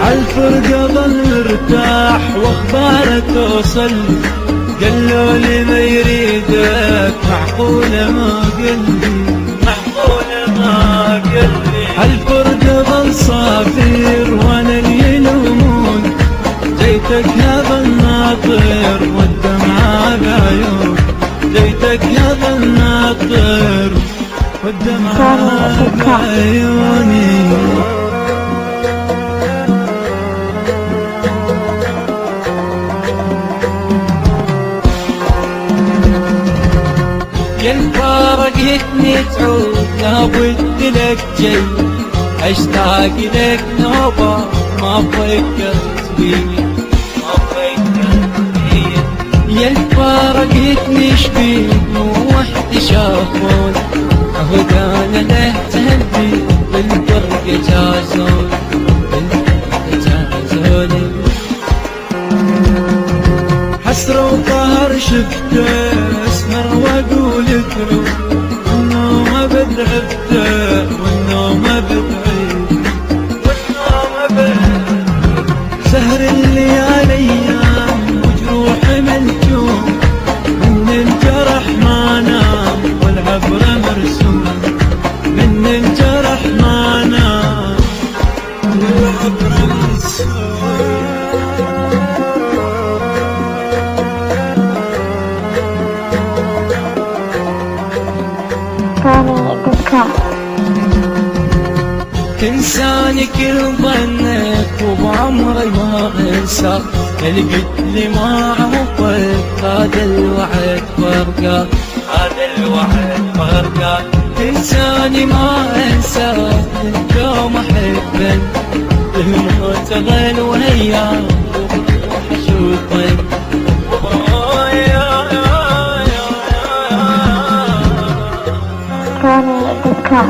عالفرقة ظل مرتاح واخبارك توصل، قالوا لي ما يريدك معقولة ما قلبي، معقولة ما قلبي. عالفرقة ظل صافير وانا اللي يلومون، جيتك هذا الناطر والدمعة بعيون، جيتك هذا الناطر والدمعة بعيوني. ين فارقتني تعود لابد لك جاي، اشتاق لك نوبة ما فكرت فيني، ما فكرت فيني. ين فارقتني شبيك مو وحد شافون، عهدانا له تهدي بالفرقة جازون، بالفرقة جازوني. حسرة وقهر شفته اسهر واقول له والنوم ابد عبته، والنوم ابد عيد، والنوم ابد. سهر الليالي ايام وجروح ملجوم، من الجرح ما نام والعبر مرسوم، من الجرح ما نام والعبر مرسوم. تنساني كل ظنك وبعمري ما انسى، اللي قلت لي ما عوضك هذا الوعد فرقه، هذا الوعد فرقه. تنساني ما انساك يوم احبك، الموت غل وياك وبروح اشوفك. Tony.com